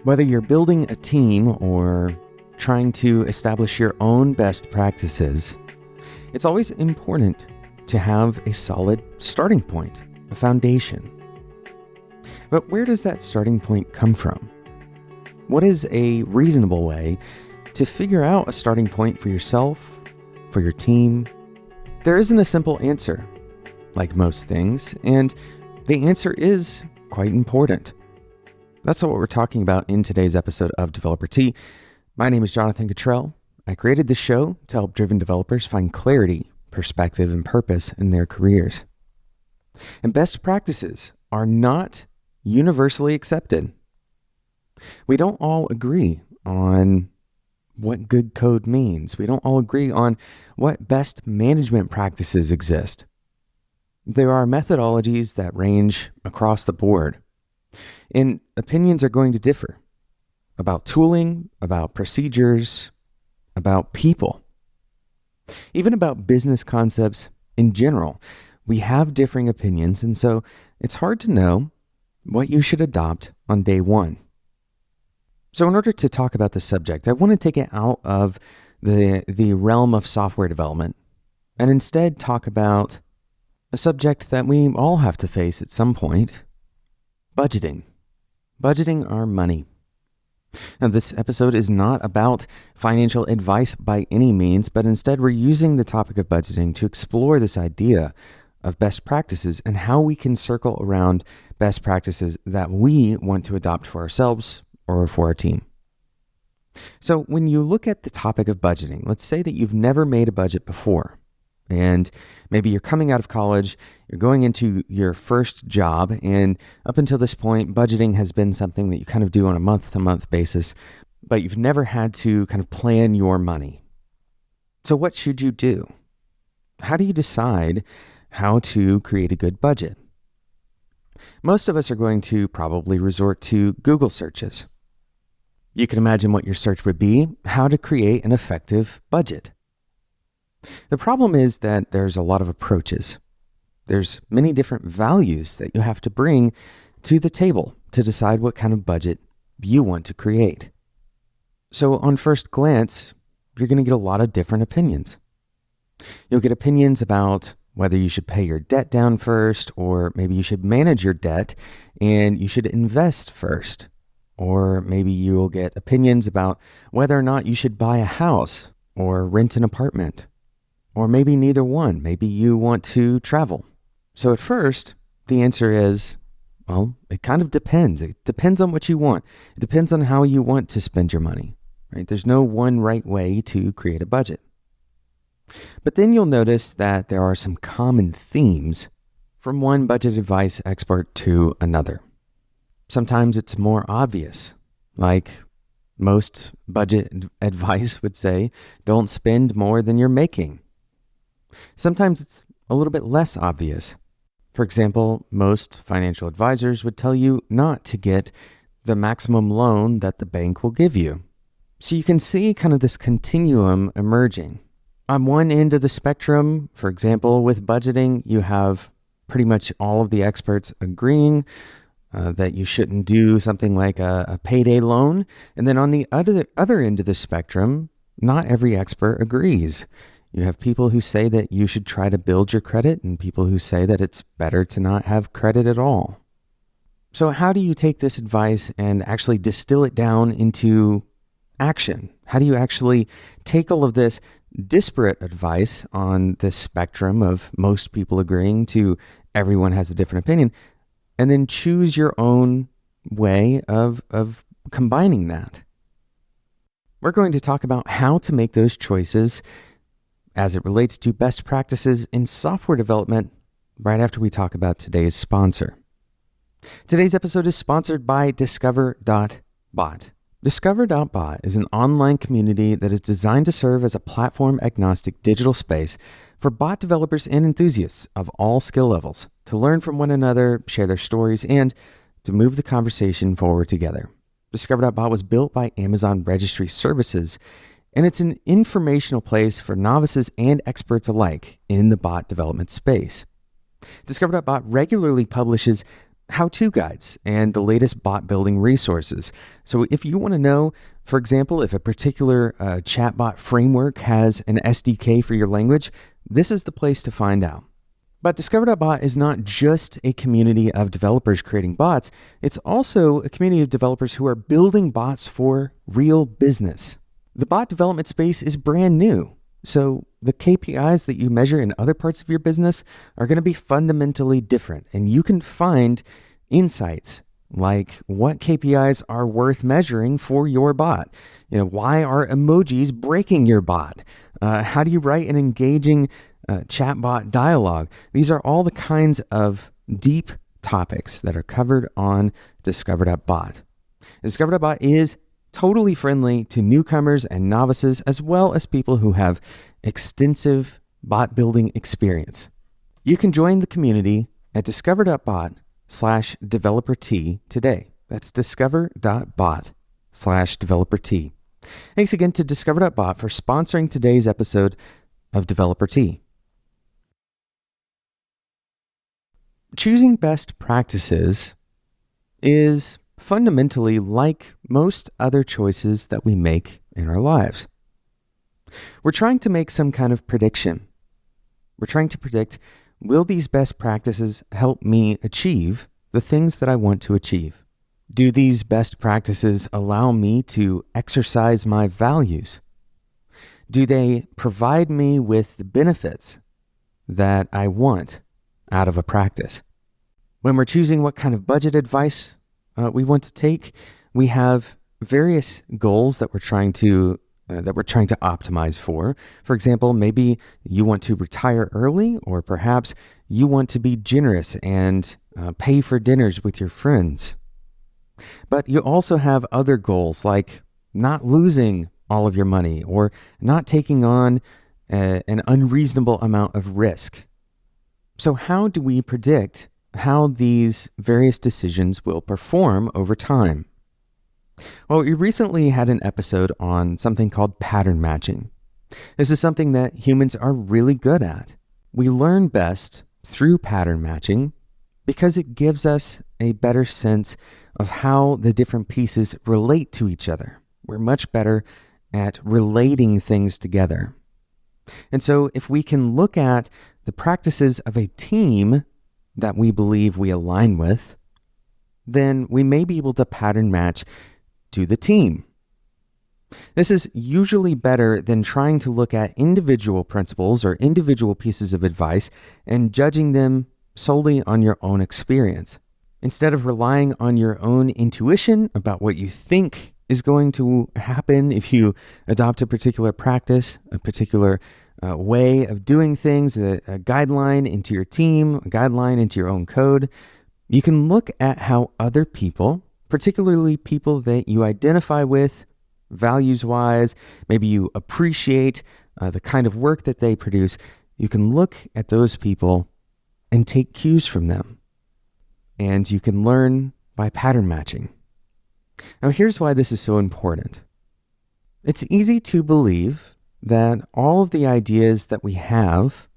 Whether you're building a team or trying to establish your own best practices, it's always important to have a solid starting point, a foundation. But where does that starting point come from? What is a reasonable way to figure out a starting point for yourself, for your team? There isn't a simple answer, like most things, and the answer is quite important. That's what we're talking about in today's episode of Developer Tea. My name is Jonathan Cottrell. I created this show to help driven developers find clarity, perspective, and purpose in their careers. And best practices are not universally accepted. We don't all agree on what good code means. We don't all agree on what best management practices exist. There are methodologies that range across the board, and opinions are going to differ about tooling, about procedures, about people, even about business concepts in general. We have differing opinions, and so it's hard to know what you should adopt on day one. So in order to talk about this subject, I want to take it out of the realm of software development and instead talk about a subject that we all have to face at some point: budgeting. Budgeting our money. Now, this episode is not about financial advice by any means, but instead we're using the topic of budgeting to explore this idea of best practices and how we can circle around best practices that we want to adopt for ourselves or for our team. So when you look at the topic of budgeting, let's say that you've never made a budget before, and maybe you're coming out of college, you're going into your first job, and up until this point, budgeting has been something that you kind of do on a month-to-month basis, but you've never had to kind of plan your money. So what should you do? How do you decide how to create a good budget? Most of us are going to probably resort to Google searches. You can imagine what your search would be: how to create an effective budget. The problem is that there's a lot of approaches. There's many different values that you have to bring to the table to decide what kind of budget you want to create. So on first glance, you're going to get a lot of different opinions. You'll get opinions about whether you should pay your debt down first, or maybe you should manage your debt and you should invest first. Or maybe you will get opinions about whether or not you should buy a house or rent an apartment. Or maybe neither one. Maybe you want to travel. So at first, the answer is, well, it kind of depends. It depends on what you want. It depends on how you want to spend your money, right? There's no one right way to create a budget. But then you'll notice that there are some common themes from one budget advice expert to another. Sometimes it's more obvious, like most budget advice would say, don't spend more than you're making. Sometimes it's a little bit less obvious. For example, most financial advisors would tell you not to get the maximum loan that the bank will give you. So you can see kind of this continuum emerging. On one end of the spectrum, for example, with budgeting, you have pretty much all of the experts agreeing that you shouldn't do something like a payday loan. And then on the other end of the spectrum, not every expert agrees. You have people who say that you should try to build your credit and people who say that it's better to not have credit at all. So how do you take this advice and actually distill it down into action? How do you actually take all of this disparate advice on this spectrum of most people agreeing to everyone has a different opinion, and then choose your own way of combining that? We're going to talk about how to make those choices as it relates to best practices in software development right after we talk about today's sponsor. Today's episode is sponsored by Discover.bot. Discover.bot is an online community that is designed to serve as a platform-agnostic digital space for bot developers and enthusiasts of all skill levels to learn from one another, share their stories, and to move the conversation forward together. Discover.bot was built by Amazon Registry Services, and it's an informational place for novices and experts alike in the bot development space. Discover.bot regularly publishes how-to guides and the latest bot building resources. So if you want to know, for example, if a particular chatbot framework has an SDK for your language, this is the place to find out. But Discover.bot is not just a community of developers creating bots, it's also a community of developers who are building bots for real business. The bot development space is brand new, so the KPIs that you measure in other parts of your business are going to be fundamentally different, and you can find insights like what KPIs are worth measuring for your bot. Why are emojis breaking your bot? How do you write an engaging chatbot dialogue? These are all the kinds of deep topics that are covered on Discover.bot. Discover.bot is totally friendly to newcomers and novices, as well as people who have extensive bot building experience. You can join the community at discover.bot/developer-T today. That's discover.bot/developer-T. Thanks again to Discover.bot for sponsoring today's episode of Developer T. Choosing best practices is fundamentally like most other choices that we make in our lives. We're trying to make some kind of prediction. We're trying to predict, will these best practices help me achieve the things that I want to achieve? Do these best practices allow me to exercise my values? Do they provide me with the benefits that I want out of a practice? When we're choosing what kind of budget advice we want to take, we have various goals that we're trying to optimize for. For example, maybe you want to retire early, or perhaps you want to be generous and pay for dinners with your friends. But you also have other goals like not losing all of your money or not taking on an unreasonable amount of risk. So how do we predict how these various decisions will perform over time? Well, we recently had an episode on something called pattern matching. This is something that humans are really good at. We learn best through pattern matching because it gives us a better sense of how the different pieces relate to each other. We're much better at relating things together. And so if we can look at the practices of a team that we believe we align with, then we may be able to pattern match to the team. This is usually better than trying to look at individual principles or individual pieces of advice and judging them solely on your own experience. Instead of relying on your own intuition about what you think is going to happen if you adopt a particular practice, a particular way of doing things, a guideline into your team, a guideline into your own code, you can look at how other people, particularly people that you identify with values-wise, maybe you appreciate the kind of work that they produce, you can look at those people and take cues from them. And you can learn by pattern matching. Now, here's why this is so important. It's easy to believe that all of the ideas that we have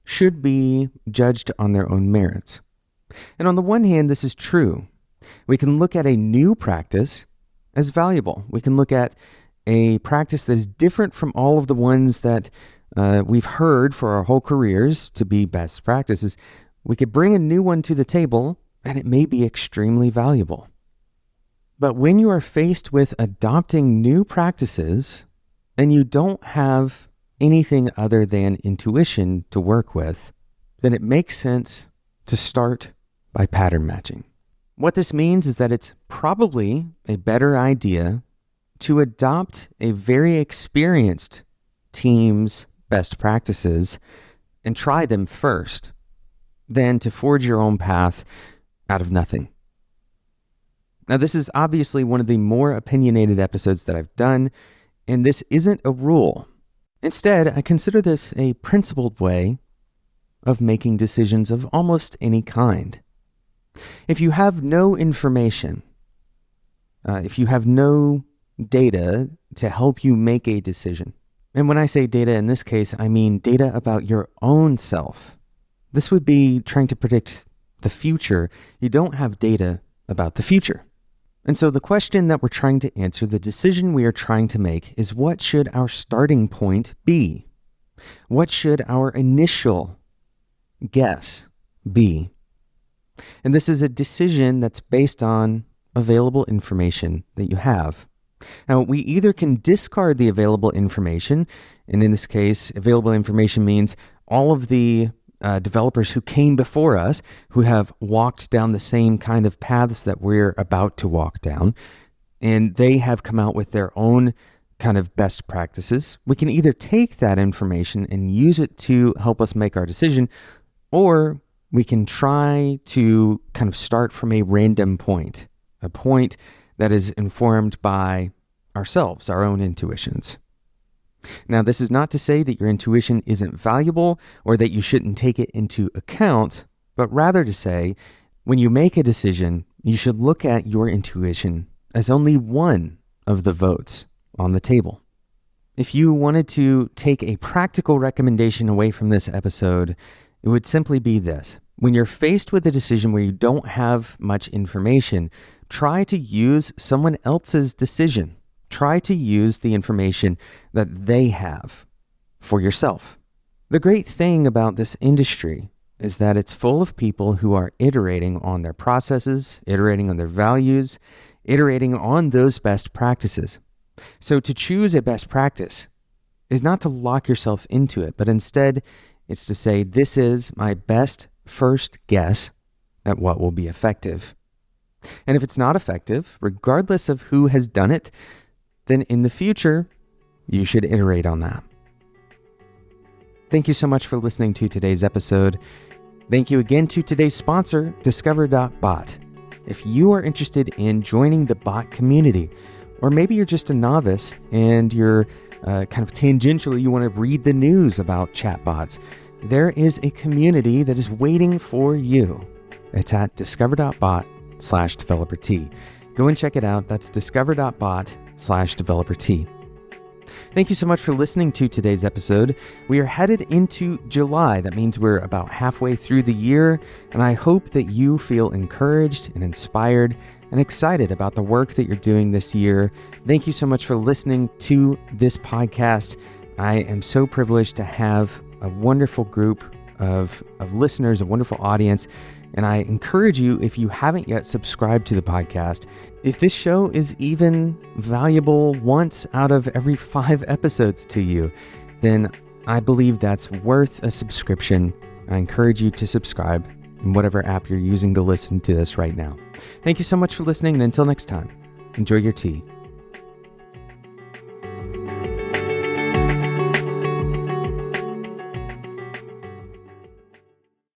should be judged on their own merits. And on the one hand, this is true. We can look at a new practice as valuable. We can look at a practice that is different from all of the ones that we've heard for our whole careers to be best practices. We could bring a new one to the table, and it may be extremely valuable. But when you are faced with adopting new practices and you don't have anything other than intuition to work with, then it makes sense to start by pattern matching. What this means is that it's probably a better idea to adopt a very experienced team's best practices and try them first, than to forge your own path out of nothing. Now, this is obviously one of the more opinionated episodes that I've done, and this isn't a rule. Instead, I consider this a principled way of making decisions of almost any kind. If you have no information, if you have no data to help you make a decision, and when I say data in this case, I mean data about your own self, This would be trying to predict the future. You don't have data about the future. And so the question that we're trying to answer, the decision we are trying to make, is what should our starting point be? What should our initial guess be? And this is a decision that's based on available information that you have. Now, we either can discard the available information, and in this case, available information means all of the developers who came before us, who have walked down the same kind of paths that we're about to walk down, and they have come out with their own kind of best practices. We can either take that information and use it to help us make our decision, or we can try to kind of start from a random point, a point that is informed by ourselves, our own intuitions. Now, this is not to say that your intuition isn't valuable or that you shouldn't take it into account, but rather to say, when you make a decision, you should look at your intuition as only one of the votes on the table. If you wanted to take a practical recommendation away from this episode, it would simply be this. When you're faced with a decision where you don't have much information, try to use someone else's decision. Try to use the information that they have for yourself. The great thing about this industry is that it's full of people who are iterating on their processes, iterating on their values, iterating on those best practices. So to choose a best practice is not to lock yourself into it, but instead it's to say, this is my best first guess at what will be effective. And if it's not effective, regardless of who has done it, then in the future, you should iterate on that. Thank you so much for listening to today's episode. Thank you again to today's sponsor, Discover.bot. If you are interested in joining the bot community, or maybe you're just a novice and you're kind of tangentially, you want to read the news about chatbots, there is a community that is waiting for you. It's at discover.bot/developer-t. Go and check it out. That's discover.bot/developer-t. Thank you so much for listening to today's episode. We are headed into July. That means we're about halfway through the year, and I hope that you feel encouraged and inspired and excited about the work that you're doing this year. Thank you so much for listening to this podcast. I am so privileged to have a wonderful group of listeners, a wonderful audience. And I encourage you, if you haven't yet subscribed to the podcast, if this show is even valuable once out of every 5 episodes to you, then I believe that's worth a subscription. I encourage you to subscribe in whatever app you're using to listen to this right now. Thank you so much for listening, and until next time, enjoy your tea.